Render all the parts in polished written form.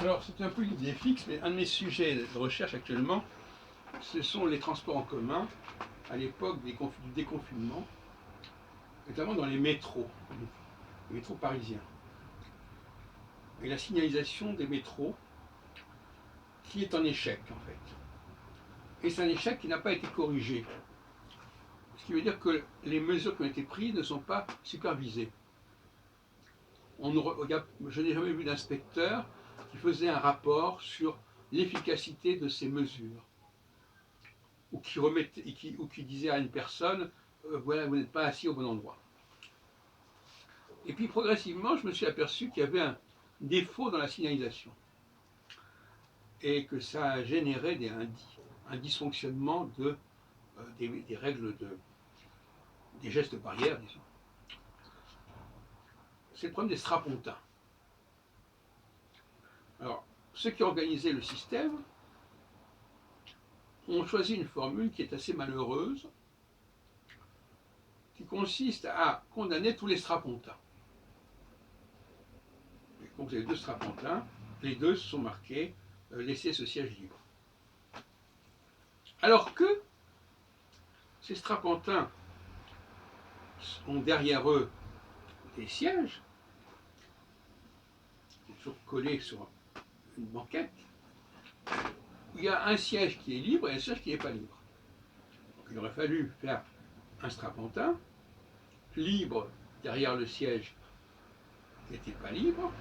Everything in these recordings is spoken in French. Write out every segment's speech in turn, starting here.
Alors, c'est un peu une idée fixe, mais un de mes sujets de recherche actuellement, ce sont les transports en commun à l'époque du déconfinement, notamment dans les métros parisiens. Et la signalisation des métros qui est en échec, en fait. Et c'est un échec qui n'a pas été corrigé. Ce qui veut dire que les mesures qui ont été prises ne sont pas supervisées. Je n'ai jamais vu d'inspecteur qui faisait un rapport sur l'efficacité de ces mesures, ou qui disait à une personne voilà, vous n'êtes pas assis au bon endroit. Et puis progressivement, je me suis aperçu qu'il y avait un défaut dans la signalisation et que ça a généré un dysfonctionnement des règles des gestes barrières, disons. C'est le problème des strapontins. Alors, ceux qui ont organisé le système ont choisi une formule qui est assez malheureuse, qui consiste à condamner tous les strapontins. Donc vous avez deux strapontins, les deux sont marqués laisser ce siège libre. Alors que ces strapontins ont derrière eux des sièges, toujours collés sur une banquette, où il y a un siège qui est libre et un siège qui n'est pas libre. Donc il aurait fallu faire un strapontin libre derrière le siège qui n'était pas libre,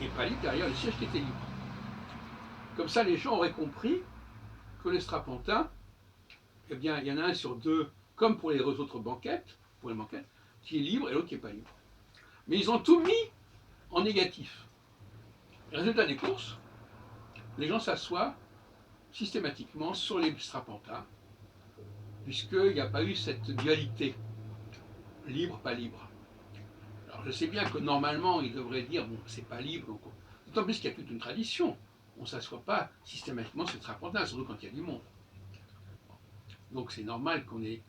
et pas libre derrière le siège qui était libre. Comme ça, les gens auraient compris que les strapontins, eh bien, il y en a un sur deux, comme pour les autres banquettes, qui est libre et l'autre qui n'est pas libre. Mais ils ont tout mis en négatif. Résultat des courses, les gens s'assoient systématiquement sur les strapontins, puisqu'il n'y a pas eu cette dualité libre, pas libre. Alors je sais bien que normalement, ils devraient dire, bon, c'est pas libre, d'autant plus qu'il y a toute une tradition. On ne s'assoit pas systématiquement sur les strapontins, surtout quand il y a du monde. Donc c'est normal qu'on ait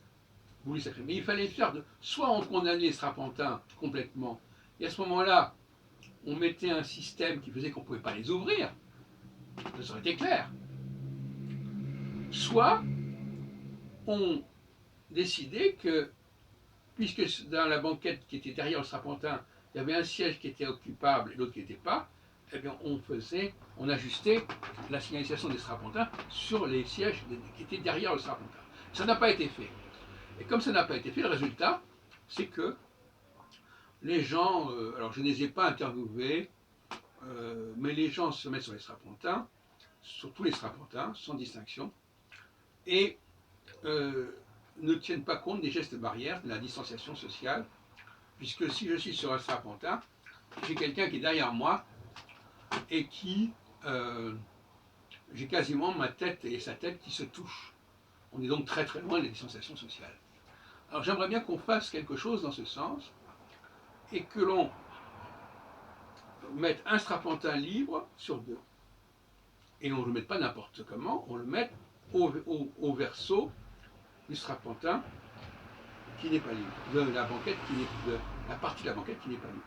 voulu sacrer. Mais il fallait faire soit on condamnait les strapontins complètement, et à ce moment-là, on mettait un système qui faisait qu'on ne pouvait pas les ouvrir, ça aurait été clair. Soit on décidait que, puisque dans la banquette qui était derrière le strapontin, il y avait un siège qui était occupable et l'autre qui n'était pas, eh bien on ajustait la signalisation des strapontins sur les sièges qui étaient derrière le strapontin. Ça n'a pas été fait. Et comme ça n'a pas été fait, le résultat, c'est que les gens, alors je ne les ai pas interviewés, mais les gens se mettent sur les strapontins, sur tous les strapontins, sans distinction, et ne tiennent pas compte des gestes barrières, de la distanciation sociale, puisque si je suis sur un strapontin, j'ai quelqu'un qui est derrière moi et j'ai quasiment ma tête et sa tête qui se touchent. On est donc très très loin des distanciations sociales. Alors j'aimerais bien qu'on fasse quelque chose dans ce sens et que l'on mette un strapontin libre sur deux. Et on ne le mette pas n'importe comment, on le mette au verso du strapontin qui n'est pas libre, de la banquette de la partie de la banquette qui n'est pas libre.